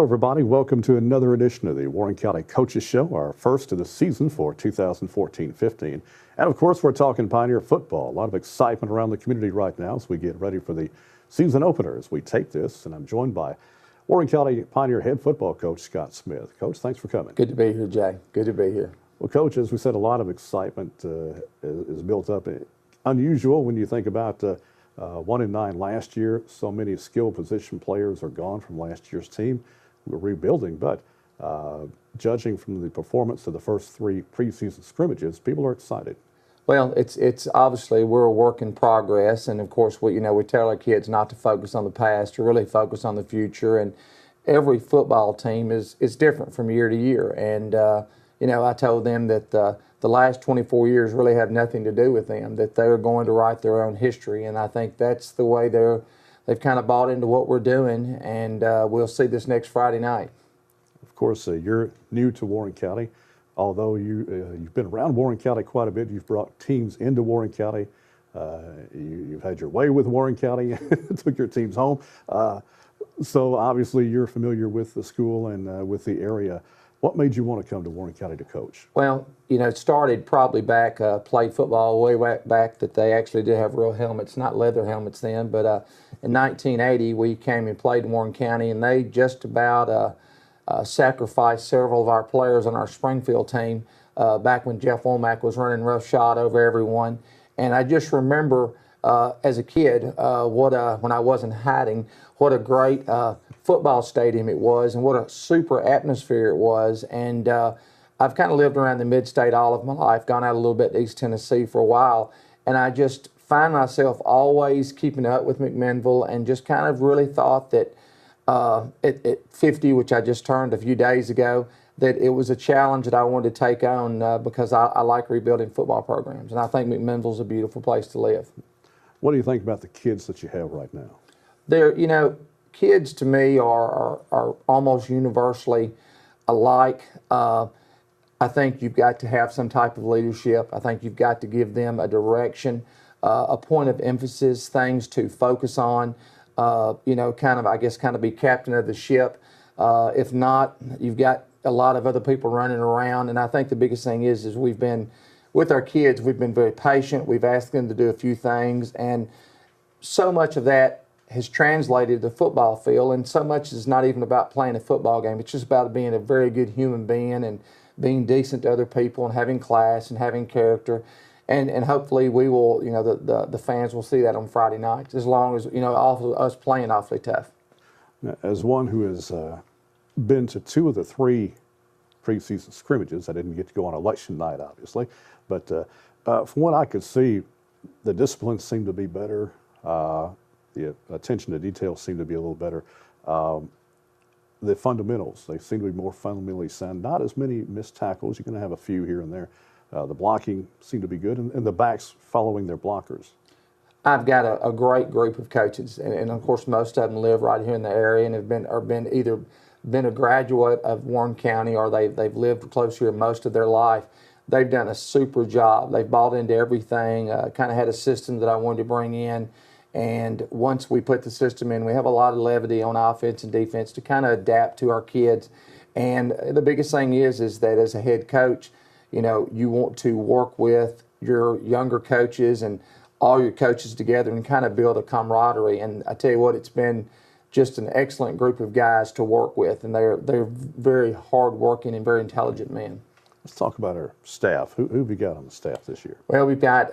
everybody. Welcome to another edition of the Warren County Coaches Show, our first of the season for 2014-15. And of course, we're talking Pioneer football. A lot of excitement around the community right now as we get ready for the season opener as we take this. And I'm joined by Warren County Pioneer head football coach Scott Smith. Coach, thanks for coming. Good to be here, Jay. Good to be here. Well, Coach, as we said, a lot of excitement is built up. Unusual when you think about 1-9 last year. So many skilled position players are gone from last year's team. We're rebuilding, but judging from the performance of the first three preseason scrimmages, people are excited. Well, it's obviously we're a work in progress, and of course we tell our kids not to focus on the past, to really focus on the future. And every football team is different from year to year. And I told them that the last 24 years really have nothing to do with them, that they're going to write their own history. And I think that's the way they've kind of bought into what we're doing, and we'll see this next Friday night. Of course, you're new to Warren County. Although you've been around Warren County quite a bit, you've brought teams into Warren County. You've had your way with Warren County, took your teams home. So obviously you're familiar with the school and with the area. What made you want to come to Warren County to coach? Well, it started probably back, played football way back that they actually did have real helmets, not leather helmets then. But in 1980, we came and played in Warren County, and they just about sacrificed several of our players on our Springfield team back when Jeff Womack was running roughshod over everyone. And I just remember as a kid when I wasn't hiding, what a great football stadium it was and what a super atmosphere it was. And I've kind of lived around the mid-state all of my life, gone out a little bit to East Tennessee for a while, and I just find myself always keeping up with McMinnville and just kind of really thought that at 50, which I just turned a few days ago, that it was a challenge that I wanted to take on because I like rebuilding football programs, and I think McMinnville's a beautiful place to live. What do you think about the kids that you have right now? Kids to me are almost universally alike. I think you've got to have some type of leadership. I think you've got to give them a direction, a point of emphasis, things to focus on, kind of be captain of the ship. If not, you've got a lot of other people running around. And I think the biggest thing is we've been, with our kids, we've been very patient. We've asked them to do a few things. And so much of that has translated to the football field. And so much is not even about playing a football game. It's just about being a very good human being and being decent to other people and having class and having character. And hopefully we will, the fans will see that on Friday night, as long as, us playing awfully tough. As one who has been to two of the three preseason scrimmages, I didn't get to go on election night, obviously, but from what I could see, the disciplines seemed to be better. The attention to detail seemed to be a little better. The fundamentals, they seem to be more fundamentally sound. Not as many missed tackles. You're going to have a few here and there. The blocking seemed to be good, and the backs following their blockers. I've got a great group of coaches, and of course most of them live right here in the area and have either been a graduate of Warren County or they've lived close here most of their life. They've done a super job. They've bought into everything, kind of had a system that I wanted to bring in. And once we put the system in, we have a lot of levity on offense and defense to kind of adapt to our kids. And the biggest thing is that as a head coach, you want to work with your younger coaches and all your coaches together and kind of build a camaraderie. And I tell you what, it's been just an excellent group of guys to work with, and they're very hardworking and very intelligent men. Let's talk about our staff. Who have you got on the staff this year? Well, we've got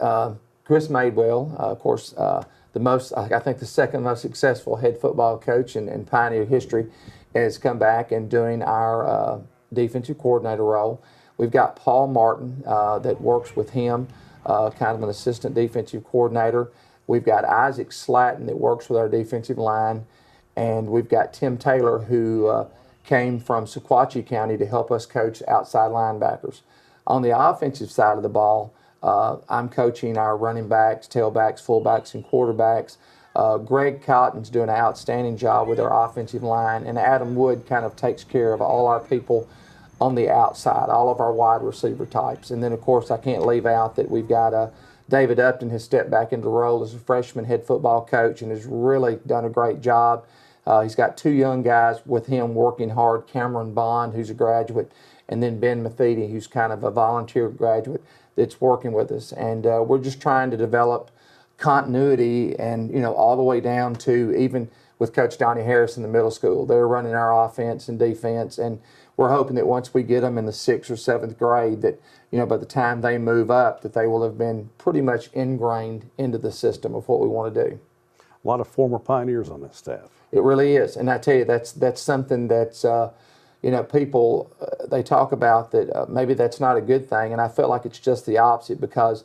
Chris Madewell, of course, I think the second most successful head football coach in Pioneer history, has come back and doing our defensive coordinator role. We've got Paul Martin that works with him, kind of an assistant defensive coordinator. We've got Isaac Slatton that works with our defensive line. And we've got Tim Taylor who came from Sequatchie County to help us coach outside linebackers. On the offensive side of the ball, I'm coaching our running backs, tailbacks, fullbacks, and quarterbacks. Greg Cotton's doing an outstanding job with our offensive line, and Adam Wood kind of takes care of all our people on the outside, all of our wide receiver types. And then, of course, I can't leave out that we've got David Upton has stepped back into the role as a freshman head football coach and has really done a great job. He's got two young guys with him working hard, Cameron Bond, who's a graduate, and then Ben Matheny, who's kind of a volunteer graduate that's working with us. And we're just trying to develop continuity and, all the way down to even with Coach Donnie Harris in the middle school. They're running our offense and defense, and we're hoping that once we get them in the 6th or 7th grade that, by the time they move up, that they will have been pretty much ingrained into the system of what we want to do. A lot of former Pioneers on that staff. It really is, and I tell you, that's something that's people they talk about that maybe that's not a good thing, and I feel like it's just the opposite, because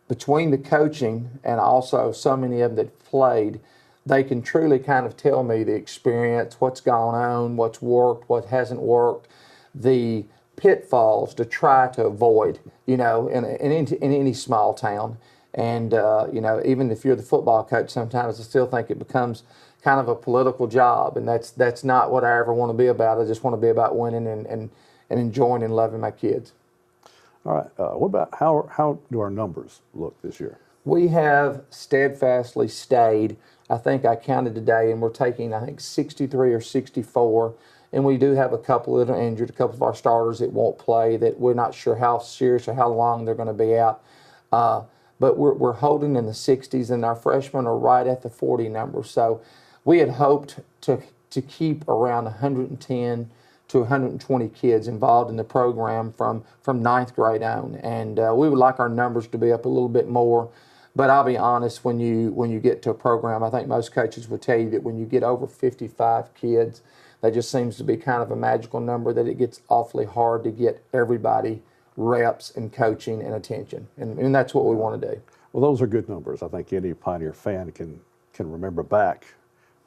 between the coaching and also so many of them that played, they can truly kind of tell me the experience, what's gone on, what's worked, what hasn't worked, the pitfalls to try to avoid, in any small town. And, even if you're the football coach, sometimes I still think it becomes kind of a political job, and that's not what I ever want to be about. I just want to be about winning and enjoying and loving my kids. All right. What about how do our numbers look this year? We have steadfastly stayed. I think I counted today, and we're taking, 63 or 64. And we do have a couple that are injured, a couple of our starters that won't play, that we're not sure how serious or how long they're going to be out. But we're holding in the 60s, and our freshmen are right at the 40 number. So we had hoped to keep around 110 to 120 kids involved in the program from 9th grade on. And we would like our numbers to be up a little bit more. But I'll be honest, when you get to a program, I think most coaches would tell you that when you get over 55 kids, that just seems to be kind of a magical number, that it gets awfully hard to get everybody reps and coaching and attention. And that's what we want to do. Well, those are good numbers. I think any Pioneer fan can remember back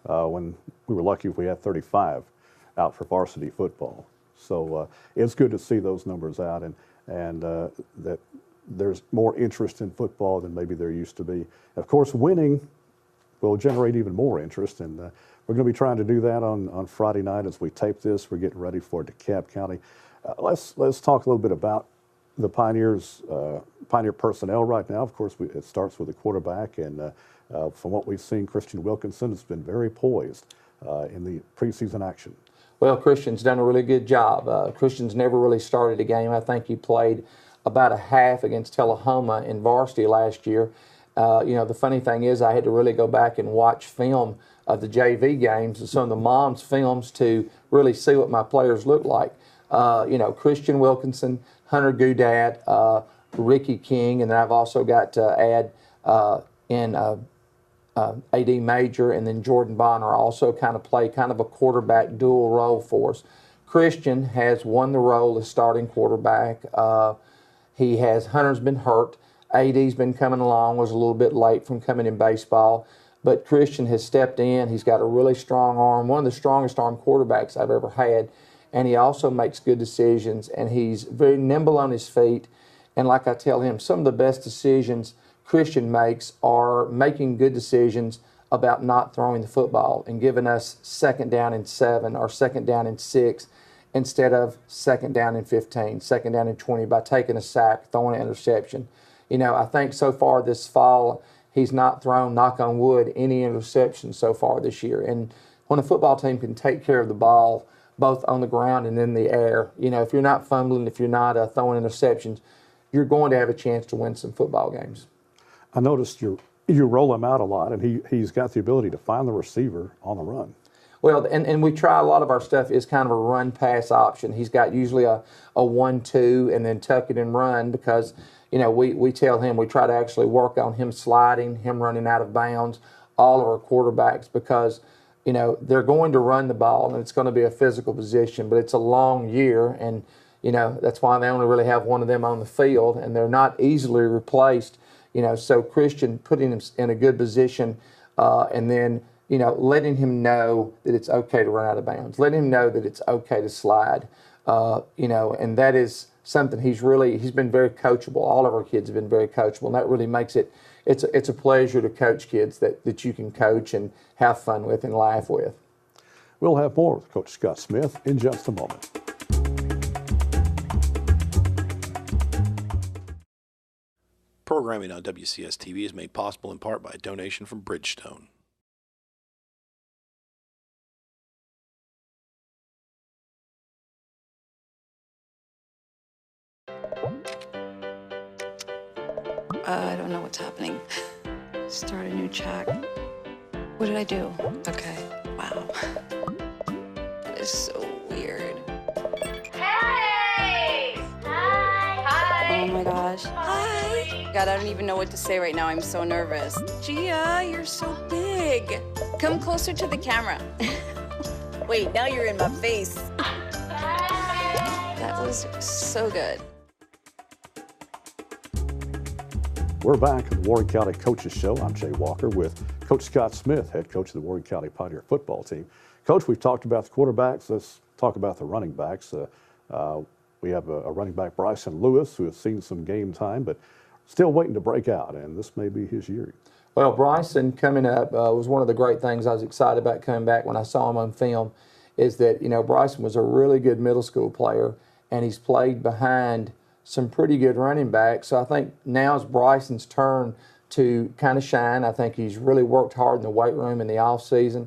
when we were lucky if we had 35 out for varsity football. So it's good to see those numbers out, and that there's more interest in football than maybe there used to be. Of course, winning will generate even more interest, and we're going to be trying to do that on Friday night as we tape this. We're getting ready for DeKalb County. Let's talk a little bit about the Pioneers, Pioneer personnel right now. Of course, it starts with the quarterback, and from what we've seen, Christian Wilkinson has been very poised in the preseason action. Well, Christian's done a really good job. Christian's never really started a game. I think he played about a half against Tullahoma in varsity last year. The funny thing is I had to really go back and watch film of the JV games and some of the moms' films to really see what my players look like. Christian Wilkinson, Hunter Goudat, Ricky King, and then I've also got to add in AD Major, and then Jordan Bonner also kind of play kind of a quarterback dual role for us. Christian has won the role as starting quarterback. Hunter's been hurt. AD's been coming along, was a little bit late from coming in baseball. But Christian has stepped in. He's got a really strong arm, one of the strongest arm quarterbacks I've ever had. And he also makes good decisions, and he's very nimble on his feet. And like I tell him, some of the best decisions Christian makes are making good decisions about not throwing the football and giving us 2nd down and 7 or 2nd down and 6 instead of 2nd down and 15, 2nd down and 20 by taking a sack, throwing an interception. I think so far this fall, he's not thrown, knock on wood, any interceptions so far this year. And when a football team can take care of the ball, both on the ground and in the air, if you're not fumbling, if you're not throwing interceptions, you're going to have a chance to win some football games. I noticed you roll him out a lot, and he's got the ability to find the receiver on the run. Well, and we try, a lot of our stuff is kind of a run-pass option. He's got usually a 1-2 and then tuck it and run, because, we tell him, we try to actually work on him sliding, him running out of bounds, all of our quarterbacks, because, they're going to run the ball, and it's going to be a physical position, but it's a long year, and, that's why they only really have one of them on the field, and they're not easily replaced. So Christian putting him in a good position, and then, letting him know that it's okay to run out of bounds, letting him know that it's okay to slide, and that is something he's been very coachable. All of our kids have been very coachable, and that really makes it's a pleasure to coach kids that you can coach and have fun with and laugh with. We'll have more with Coach Scott Smith in just a moment. Programming on WCS TV is made possible in part by a donation from Bridgestone. I don't know what's happening. Start a new chat. What did I do? Okay. Wow. That is so weird. Hey! Hi! Oh my gosh. Hi. God, I don't even know what to say right now. I'm so nervous. Gia, you're so big. Come closer to the camera. Wait, now you're in my face. That was so good. We're back at the Warren County Coaches Show. I'm Jay Walker with Coach Scott Smith, head coach of the Warren County Pioneer football team. Coach, we've talked about the quarterbacks. Let's talk about the running backs. We have a running back, Bryson Lewis, who has seen some game time, but still waiting to break out, and this may be his year. Well, Bryson coming up was one of the great things I was excited about coming back when I saw him on film, is that, Bryson was a really good middle school player, and he's played behind some pretty good running backs. So I think now is Bryson's turn to kind of shine. I think he's really worked hard in the weight room in the off season.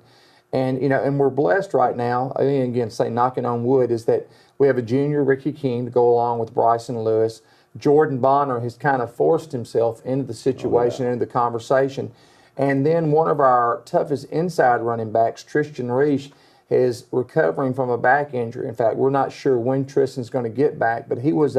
And, and we're blessed right now, again, say knocking on wood, is that we have a junior, Ricky King, to go along with Bryson Lewis. Jordan Bonner has kind of forced himself into the situation, into the conversation. And then one of our toughest inside running backs, Tristan Reich, is recovering from a back injury. In fact, we're not sure when Tristan's going to get back, but he was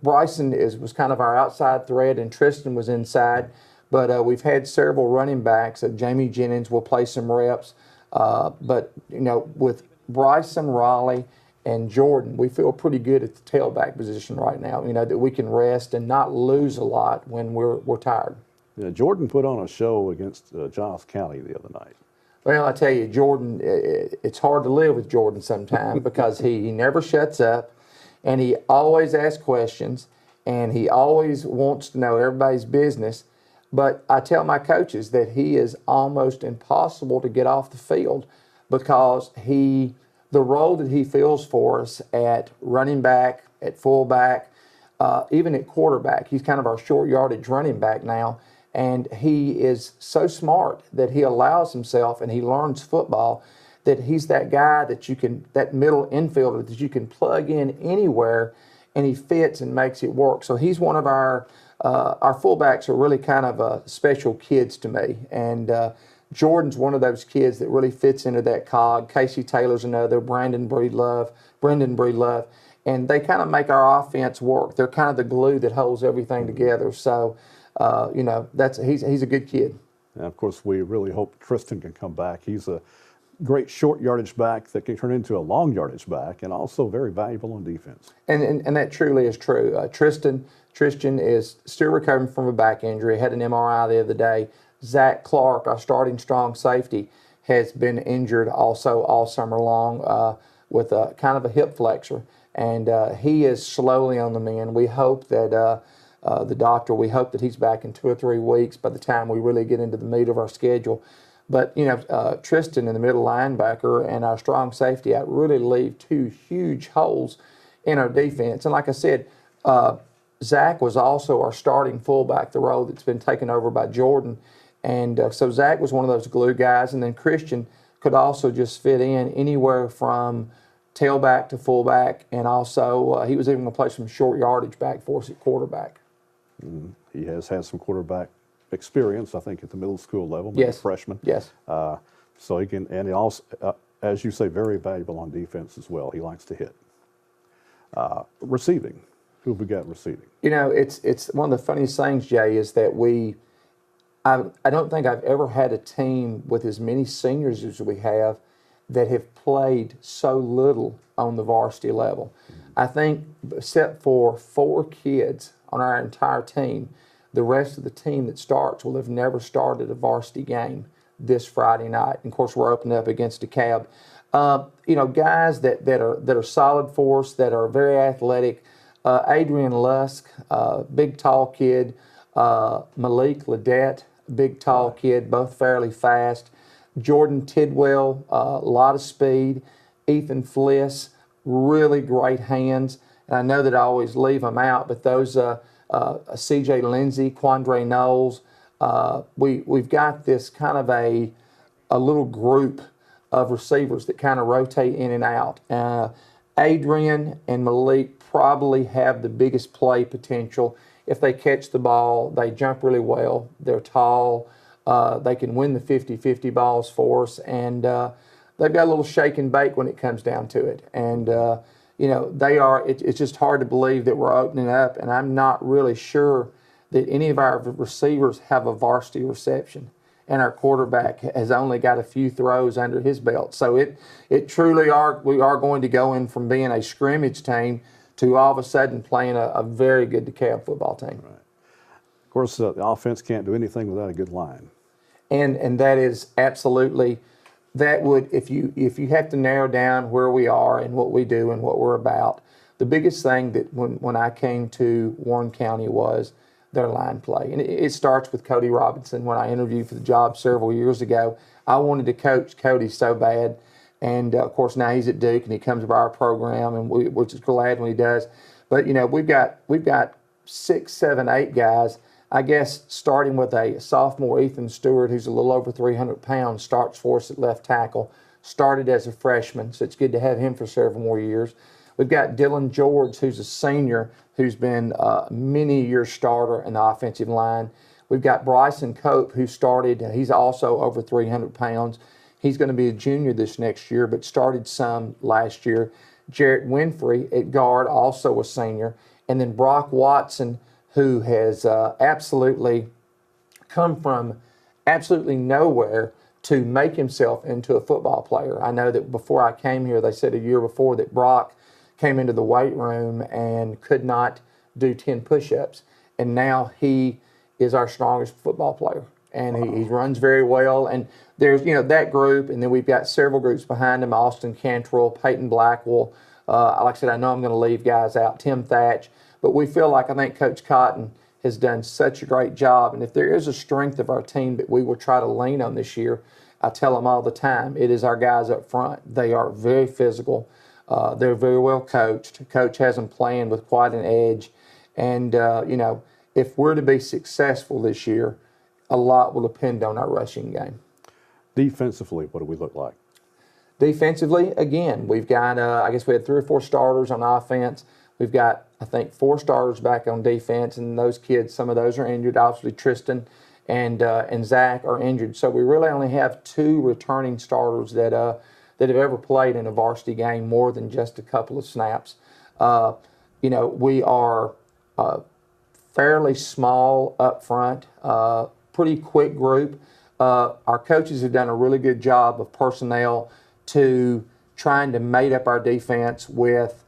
Bryson was kind of our outside threat, and Tristan was inside. But we've had several running backs. Jamie Jennings will play some reps. But with Bryson, Raleigh, and Jordan, we feel pretty good at the tailback position right now, that we can rest and not lose a lot when we're tired. Yeah, Jordan put on a show against Giles County the other night. Well, I tell you, Jordan, it's hard to live with Jordan sometimes because he never shuts up, and he always asks questions, and he always wants to know everybody's business. But I tell my coaches that he is almost impossible to get off the field because the role that he fills for us at running back, at fullback, even at quarterback, he's kind of our short yardage running back now. And he is so smart that he allows himself, and he learns football, that he's that guy that middle infielder that you can plug in anywhere, and he fits and makes it work. So he's one of our fullbacks are really kind of special kids to me. And Jordan's one of those kids that really fits into that cog. Casey Taylor's another, Brendan Breedlove. And they kind of make our offense work. They're kind of the glue that holds everything together. So, he's a good kid. And of course, we really hope Tristan can come back. He's a great short yardage back that can turn into a long yardage back, and also very valuable on defense. And that truly is true. Tristan is still recovering from a back injury. Had an MRI the other day. Zach Clark, our starting strong safety, has been injured also all summer long with kind of a hip flexor, and he is slowly on the mend. We hope that we hope that he's back in 2 or 3 weeks by the time we really get into the meat of our schedule. But, Tristan in the middle linebacker and our strong safety out really leave 2 huge holes in our defense. And like I said, Zach was also our starting fullback, the role that's been taken over by Jordan. And so Zach was one of those glue guys. And then Christian could also just fit in anywhere from tailback to fullback. And also he was even going to play some short yardage back for us at quarterback. He has had some quarterback experience, I think, at the middle school level, maybe freshman. Yes. So he can, and he also, as you say, very valuable on defense as well. He likes to hit. Receiving, who have we got receiving? It's one of the funniest things, Jay, is that I don't think I've ever had a team with as many seniors as we have that have played so little on the varsity level. I think, except for 4 kids on our entire team, the rest of the team that starts will have never started a varsity game this Friday night. And of course, we're opening up against DeKalb. Guys that are solid for us, that are very athletic. Adrian Lusk, big tall kid. Malik Ledette, big tall kid, both fairly fast. Jordan Tidwell, a lot of speed. Ethan Fliss, really great hands. And I know that I always leave them out, but those C.J. Lindsay, Quandre Knowles, we've got this kind of a little group of receivers that kind of rotate in and out. Adrian and Malik probably have the biggest play potential if they catch the ball, they jump really well. They're tall. They can win the 50-50 balls for us, and they've got a little shake and bake when it comes down to it. And you know, they are. It's just hard to believe that we're opening up, and I'm not really sure that any of our receivers have a varsity reception, and our quarterback has only got a few throws under his belt. So it truly we are going to go in from being a scrimmage team to all of a sudden playing a very good DeKalb football team. Right. Of course, the offense can't do anything without a good line. And that is absolutely, that would, if you have to narrow down where we are and what we do and what we're about, the biggest thing that when I came to Warren County was their line play. And it starts with Cody Robinson. When I interviewed for the job several years ago, I wanted to coach Cody so bad. And of course now he's at Duke and he comes to our program, and we're just glad when he does. But you know, we've got 6, 7, 8 guys. I guess starting with a sophomore, Ethan Stewart, who's a little over 300 pounds, starts for us at left tackle. Started as a freshman, so it's good to have him for several more years. We've got Dylan George, who's a senior, who's been a many-year starter in the offensive line. We've got Bryson Cope, who started. He's also over 300 pounds. He's going to be a junior this next year, but started some last year. Jarrett Winfrey at guard, also a senior. And then Brock Watson, who has absolutely come from absolutely nowhere to make himself into a football player. I know that before I came here, they said a year before that Brock came into the weight room and could not do 10 push-ups. And now he is our strongest football player. And he runs very well. And there's, you know, that group, and then we've got several groups behind him: Austin Cantrell, Peyton Blackwell. Like I said, I know I'm going to leave guys out, Tim Thatch. But we feel like, I think Coach Cotton has done such a great job. And if there is a strength of our team that we will try to lean on this year, I tell them all the time, it is our guys up front. They are very physical. They're very well coached. Coach has them playing with quite an edge. And, you know, if we're to be successful this year, a lot will depend on our rushing game. Defensively, what do we look like? Defensively, again, we've got, I guess we had 3 or 4 starters on offense. We've got, I think, 4 starters back on defense, and those kids, some of those are injured. Obviously, Tristan and Zach are injured. So we really only have 2 returning starters that have ever played in a varsity game more than just a couple of snaps. You know, we are fairly small up front, pretty quick group. Our coaches have done a really good job of personnel to trying to mate up our defense with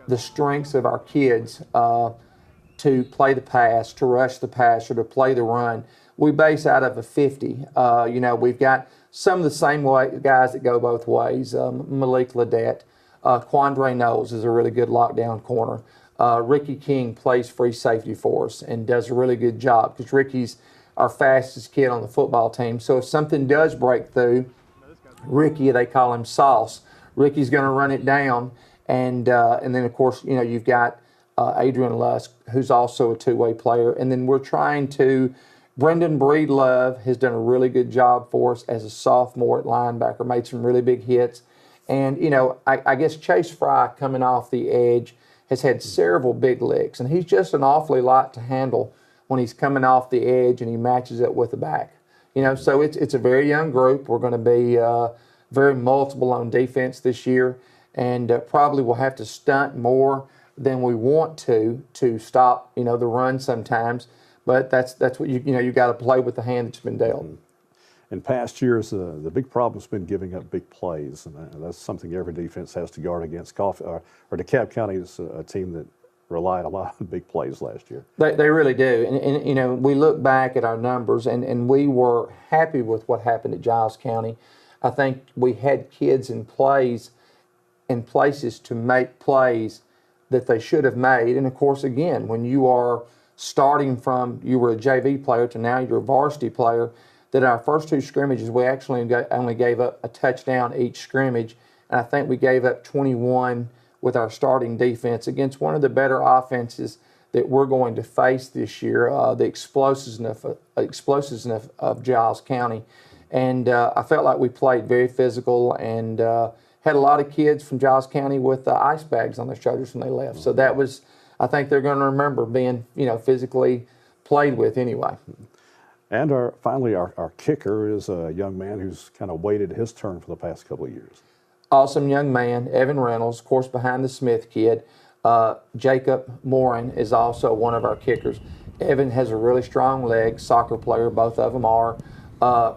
the strengths of our kids to play the pass, to rush the pass, or to play the run. We base out of a 50. You know, we've got some of the same guys that go both ways. Malik Ledette, Quandre Knowles is a really good lockdown corner. Ricky King plays free safety for us and does a really good job, because Ricky's our fastest kid on the football team. So if something does break through, Ricky, they call him Sauce, Ricky's going to run it down. And then, of course, you know, you've got Adrian Lusk, who's also a 2-way player. And then we're trying to – Brendan Breedlove has done a really good job for us as a sophomore at linebacker, made some really big hits. And, you know, I guess Chase Fry, coming off the edge, has had several big licks. And he's just an awfully lot to handle when he's coming off the edge and he matches it with the back. You know, so it's a very young group. We're going to be very multiple on defense this year. And probably will have to stunt more than we want to stop, you know, the run sometimes. But that's what you know, you got to play with the hand that's been dealt. In past years, the big problem's been giving up big plays, and that's something every defense has to guard against. DeKalb County is a team that relied a lot on big plays last year. They really do. And you know, we look back at our numbers, and we were happy with what happened at Giles County. I think we had kids in places to make plays that they should have made. And of course, again, when you are starting from, you were a JV player to now you're a varsity player, that our first 2 scrimmages, we actually only gave up a touchdown each scrimmage. And I think we gave up 21 with our starting defense against one of the better offenses that we're going to face this year, the explosiveness of Giles County. And I felt like we played very physical and had a lot of kids from Giles County with ice bags on their shoulders when they left. So that was I think they're going to remember being, physically played with anyway. And finally, our kicker is a young man who's kind of waited his turn for the past couple of years. Awesome young man, Evan Reynolds, of course, behind the Smith kid. Jacob Morin is also one of our kickers. Evan has a really strong leg, soccer player, both of them are.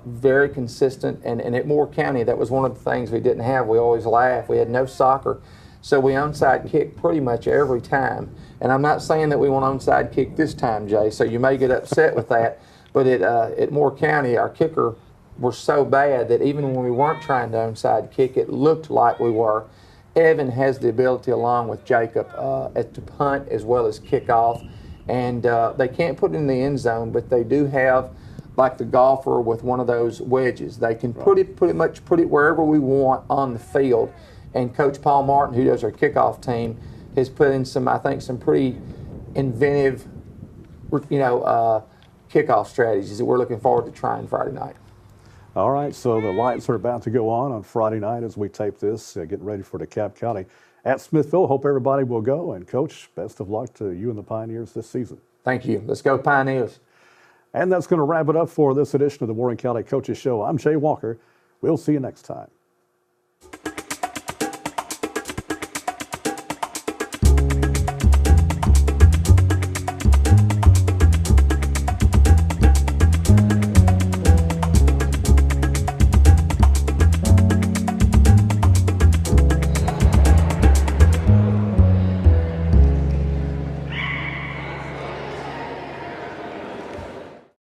Very consistent, and at Moore County, that was one of the things we didn't have. We always laugh. We had no soccer, so we onside kick pretty much every time. And I'm not saying that we want onside kick this time, Jay, so you may get upset with that. But at Moore County, our kicker were so bad that even when we weren't trying to onside kick, it looked like we were. Evan has the ability, along with Jacob, to punt as well as kick off. And they can't put it in the end zone, but they do have, like the golfer with one of those wedges. They can put it wherever we want on the field. And Coach Paul Martin, who does our kickoff team, has put in some pretty inventive, kickoff strategies that we're looking forward to trying Friday night. All right, so the lights are about to go on Friday night as we tape this, getting ready for DeKalb County at Smithville. Hope everybody will go. And, Coach, best of luck to you and the Pioneers this season. Thank you. Let's go Pioneers. And that's going to wrap it up for this edition of the Warren County Coaches Show. I'm Jay Walker. We'll see you next time.